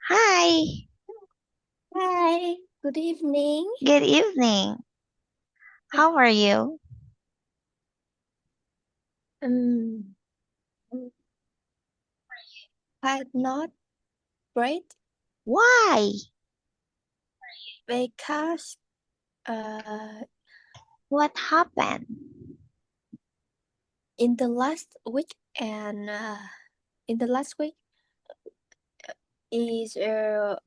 Hi, Hi, good evening. good evening. How are you? Um, but not great Why? because uh What happened? in the last week and in the last week is no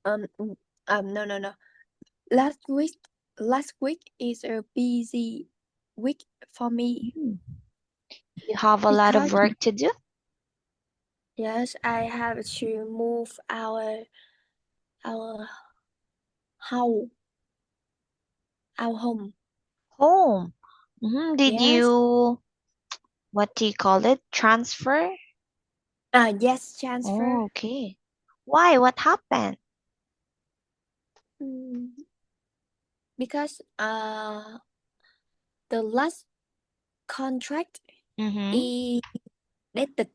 last week is a busy week for me Hmm, you have a lot of because work to do? yes I have to move our house our home. Home. Did Yes, you, what do you call it? Transfer? yes, transfer. Oh, okay. Why? What happened? Mm, because the last contract Mm-hmm. is dated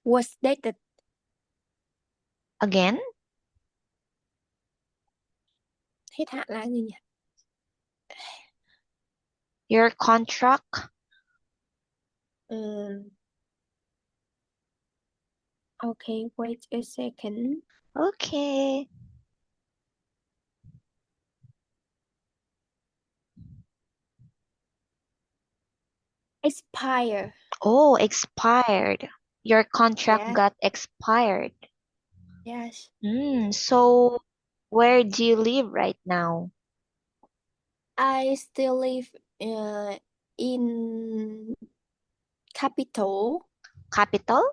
was dated. Again? Hết hạn là gì nhỉ? Your contract? Um, okay, wait a second. Okay. Expire. Oh, expired. Your contract Yes, got expired. yes. So where do you live right now? I still live in capital. Capital?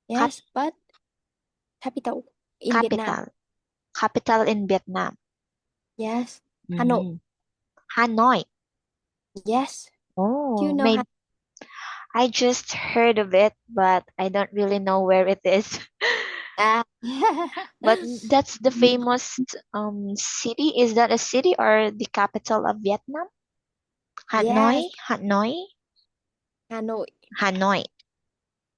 Cap Yes, but capital in Vietnam. capital. Capital in Vietnam. Yes, Hanoi. Mm. Hanoi. Yes. Do you Oh, know maybe I just heard of it, but I don't really know where it is. Ah. But that's the famous city. Is that a city or the capital of Vietnam? Hanoi? Yes, Hanoi? Hanoi. Hanoi.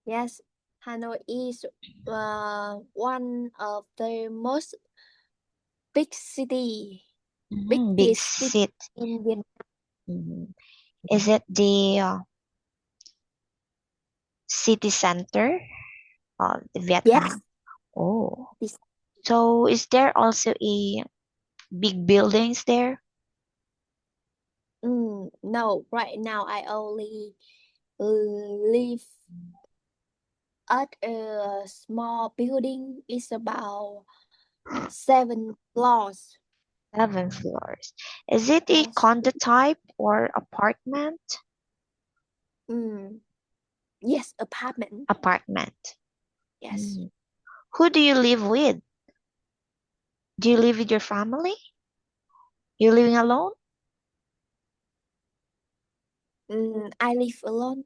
Yes, Hanoi is one of the most big city, Big biggest city city. in Vietnam. Mhm. Is it the city center of Yes, Vietnam? Oh, this, so is there also a big buildings there? no, right now I only live at a small building. It's about 7 floors. 7 floors. Is it a Yes. condo type or apartment? Mm, yes, apartment. Apartment. Yes. Mm. Who do you live with? Do you live with your family? You living alone? I live alone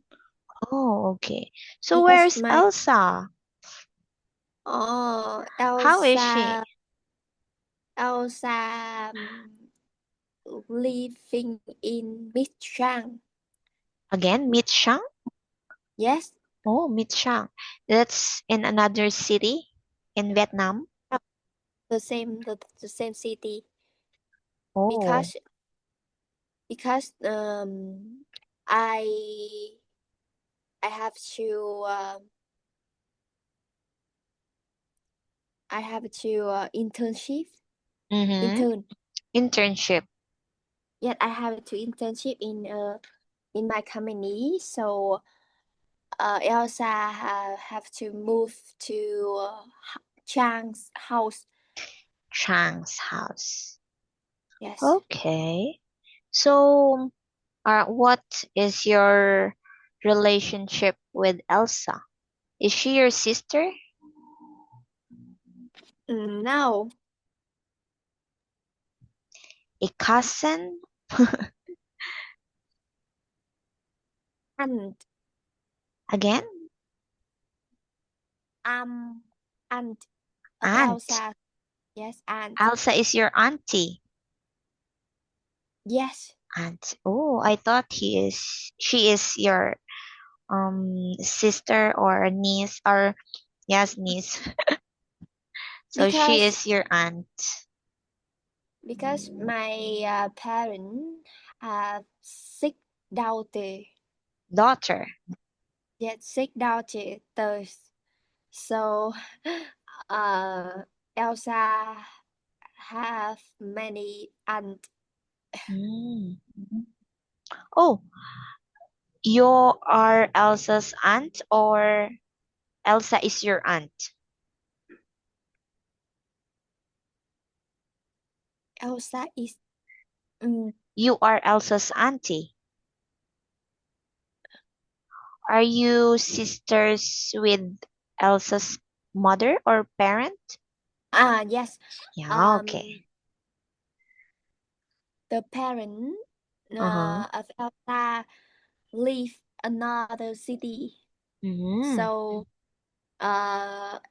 Oh, okay. So because where's my Elsa? How is she? Elsa living in Michang. Again, Mitchang? Yes, Oh, Mitchang. That's in another city in Vietnam. the same city Oh. because because I I have to internship Mm-hmm. intern. Internship. Yet I have to internship in my company. So Elsa have to move to Chang's house. Chang's house. Yes. Okay. So, what is your relationship with Elsa? Is she your sister? Now A cousin? and Again? um aunt of Aunt. Elsa. Yes, aunt. Elsa is your auntie. Yes. Aunt. Oh, I thought she is your sister or niece, or yes, niece. So she Because is your aunt. my parents have six daughter. Daughter. Yes, six daughters. So uh Elsa have many aunt. Mm. Oh, you are Elsa's aunt, or Elsa is your aunt? Elsa is mm, You are Elsa's auntie. Are you sisters with Elsa's mother or parent? yes. Yeah, okay. Um the parent Uh-huh. of Elsa live another city. Mm-hmm. So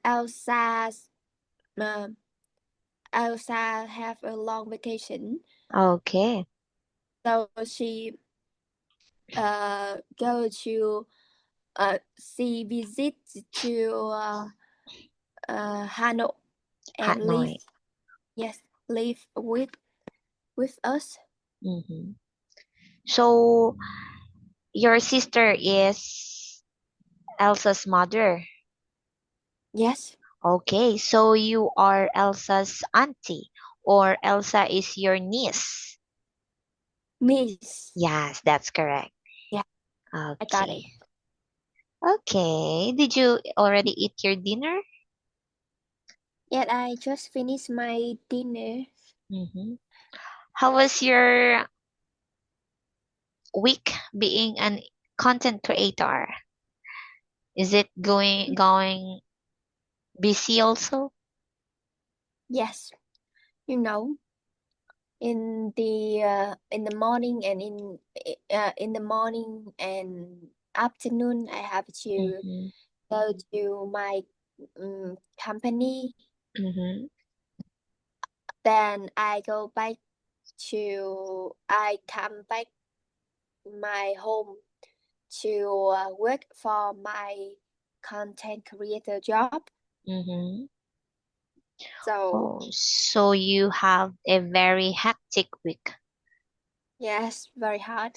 Elsa's uh, Elsa have a long vacation. Okay. So she go to she visit to Hanoi and live, Hanoi. yes, live with us. Mm-hmm. So your sister is Elsa's mother. Yes, Okay, so you are Elsa's auntie, or Elsa is your niece. Miss. Yes, that's correct. Yeah, I got Okay. it. Okay. Did you already eat your dinner? Yet I just finished my dinner. Mm-hmm. How was your week being an content creator? Is it going busy also? Yes, you know, in the morning and in the morning and afternoon, I have to Mm-hmm. go to my company. Mm-hmm. Then I come back my home to work for my content creator job. Mm-hmm. So Oh, so you have a very hectic week. yes, very hard.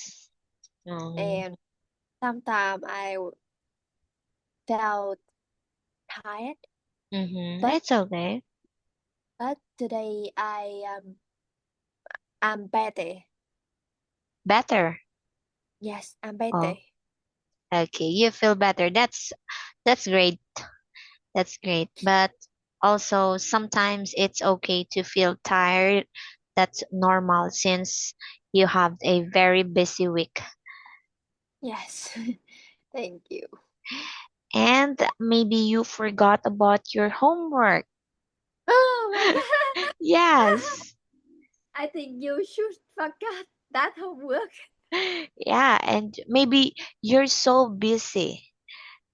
Mm-hmm. And sometimes I felt tired, Mm-hmm. but It's okay. today I'm better. Better. Yes, I'm better. Oh, okay. You feel better. That's great. That's great. But also sometimes it's okay to feel tired. That's normal since you have a very busy week. Yes, thank you. And maybe you forgot about your homework. Oh my god! Yes. I think you should forget that homework. Yeah, and maybe you're so busy.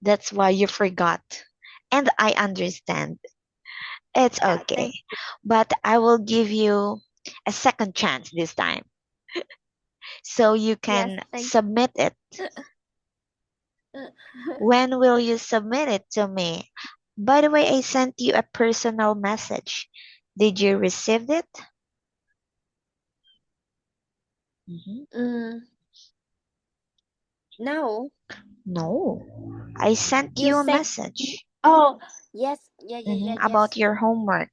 That's why you forgot. And I understand. It's Yeah, okay. thank But I will give you a second chance this time so you yes, can thank submit it. you. When will you submit it to me? By the way, I sent you a personal message. Did you receive it? Mhm. mm, no, No. I sent you you a said. message Oh, yes, yeah, yeah, yeah, about yes. your homework.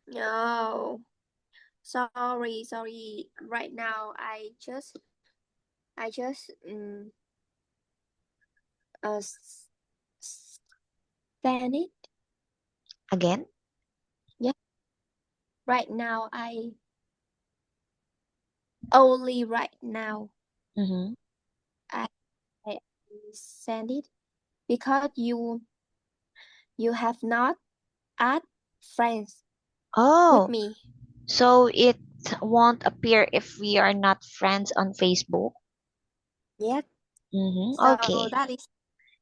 No, sorry. Right now, I just send it. Again? Yeah, right now only right now Mm-hmm. I, I send it because you have not add friends with Oh, me so it won't appear if we are not friends on Facebook? yet. Mm-hmm. So Okay. that is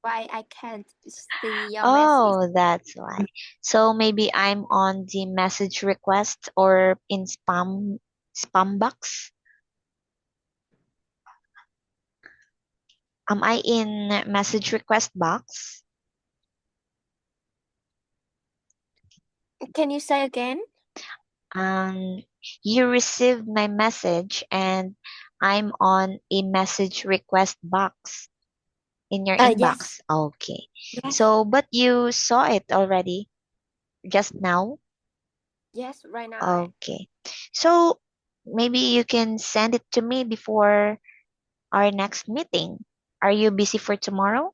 why I can't see your message. Oh, that's why. So maybe I'm on the message request or in spam box. Am I in message request box? Can you say again? Um, you received my message and I'm on a message request box in your Yes. inbox. Okay. Yes. So, but you saw it already just now? Yes, right now Okay. So, maybe you can send it to me before our next meeting. Are you busy for tomorrow?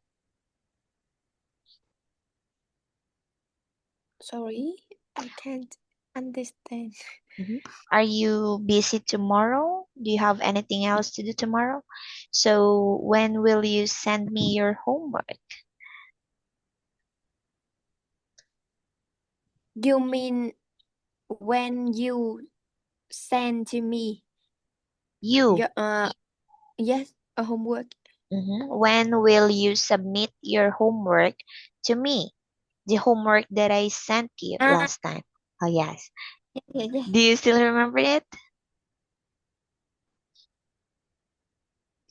sorry, I can't understand. Mhm. Are you busy tomorrow? Do you have anything else to do tomorrow? So, when will you send me your homework? You mean when you send to me You. your yes, a homework? When will you submit your homework to me? The homework that I sent you Ah, last time. Oh, yes. yeah, yeah, yeah. Do you still remember it?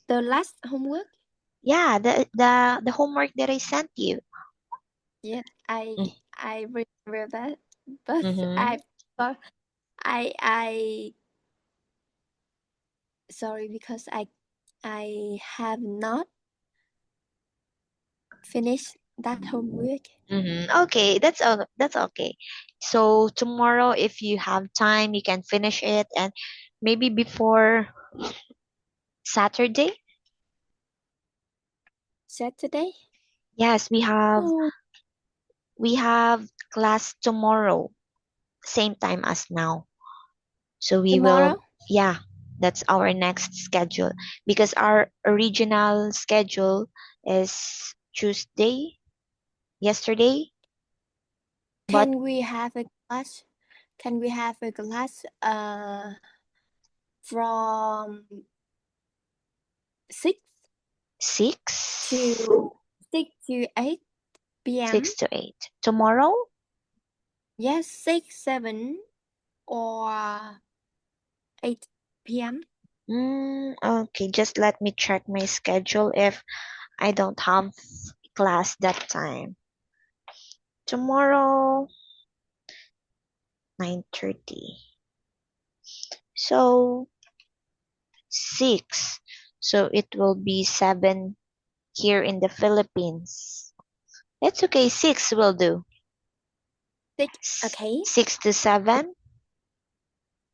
The last homework? Yeah, the homework that I sent you. Yes, I remember that, but Mm-hmm. but I sorry because I have not finished that homework. Okay, that's okay. So tomorrow, if you have time, you can finish it, and maybe before Saturday. Saturday? Yes, Oh, we have class tomorrow, same time as now. So we will, tomorrow? yeah, that's our next schedule because our original schedule is Tuesday, yesterday, but Can we have a class? Can we have a class from 6 6, to 6 to 8 p.m.? 6 to 8. Tomorrow? Yes, 6, 7 or 8 p.m. Okay, just let me check my schedule if I don't have class that time. Tomorrow, 9:30. So, 6. So it will be 7 here in the Philippines. It's okay, 6 will do. 6, okay? 6 to 7?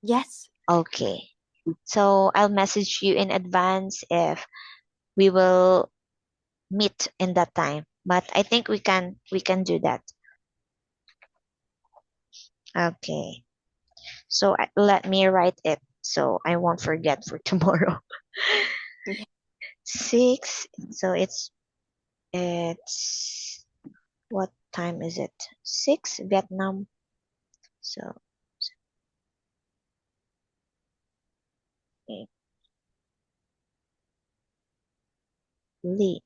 Yes. Okay. So I'll message you in advance if we will meet in that time. But I think we can do that. Okay. So let me write it so I won't forget for tomorrow. Yeah. 6. So it's what time is it? 6 Vietnam. So okay. Lee.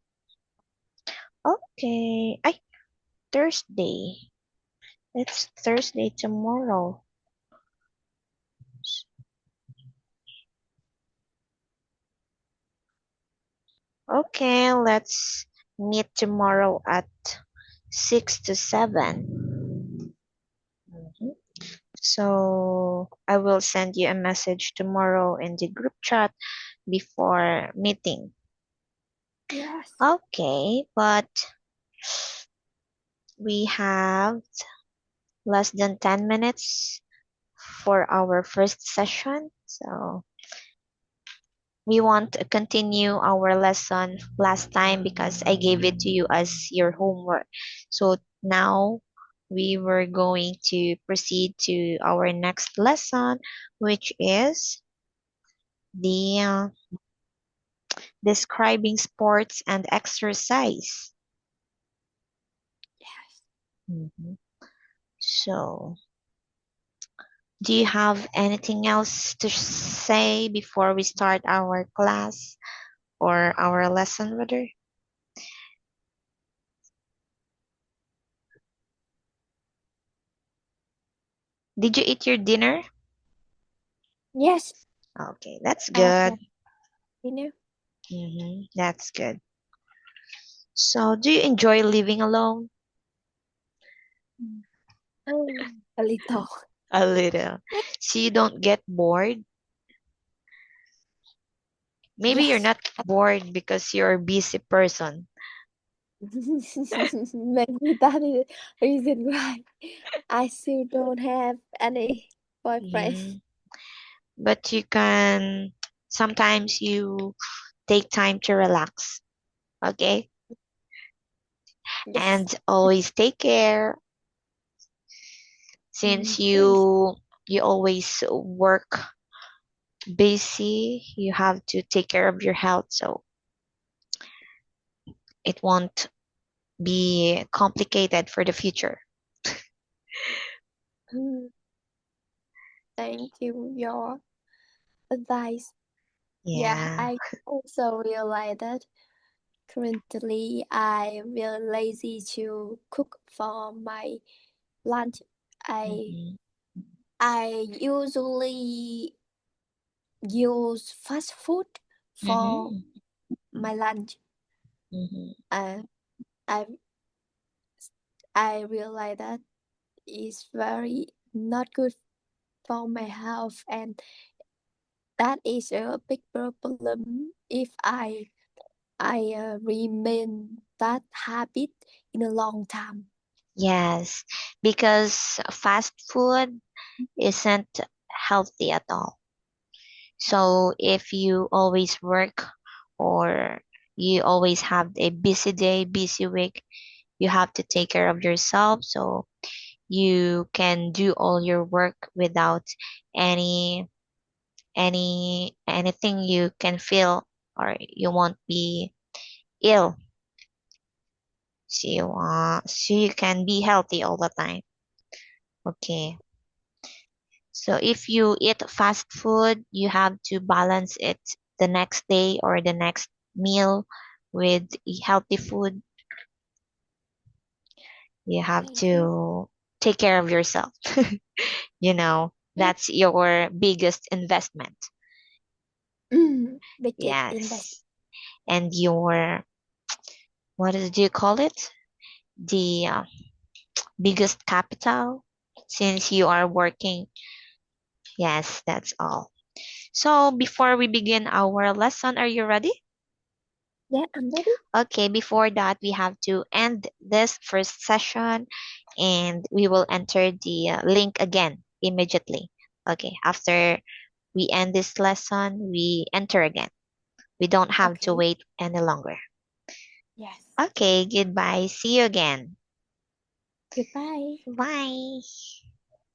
Okay. Ay, Thursday. It's Thursday tomorrow. Okay, let's meet tomorrow at 6 to 7. Mhm. So I will send you a message tomorrow in the group chat before meeting. Yes. Okay, but we have less than 10 minutes for our first session. So we want to continue our lesson last time because I gave it to you as your homework. So now we were going to proceed to our next lesson, which is the describing sports and exercise. Yes. Mhm. So, do you have anything else to say before we start our class or our lesson, rather? Did you eat your dinner? Yes. Okay, that's I good. have dinner. That's good. So, do you enjoy living alone? A little. A little. So you don't get bored? Maybe you're Yes. not bored because you're a busy person. Maybe that is reason why I still don't have any boyfriend. Mm. But you can sometimes you take time to relax, okay? Yes. And always take care since Thank you always work busy, you have to take care of your health so it won't be complicated for the future. you. Thank you, your advice. Yeah, Yeah. I also realized that currently I really lazy to cook for my lunch. I Mm-hmm. I usually use fast food for Mm-hmm. my lunch. Mm-hmm. And I I realize that is very not good for my health, and that is a big problem if I remain that habit in a long time. Yes, because fast food isn't healthy at all. So if you always work or you always have a busy day, busy week, you have to take care of yourself so you can do all your work without any anything you can feel or you won't be ill. So you can be healthy all the time. Okay. So if you eat fast food, you have to balance it the next day or the next meal with healthy food. You have Thank you. to take care of yourself. Yeah. That's your biggest investment. Biggest investment. Yes. And your, do you call it? The biggest capital since you are working. Yes, that's all. So before we begin our lesson, are you ready? Yeah, I'm ready. Okay, before that, we have to end this first session and we will enter the link again immediately. Okay, after we end this lesson, we enter again. We don't have to Okay. wait any longer. Yes. Okay, goodbye. See you again. Goodbye. Bye.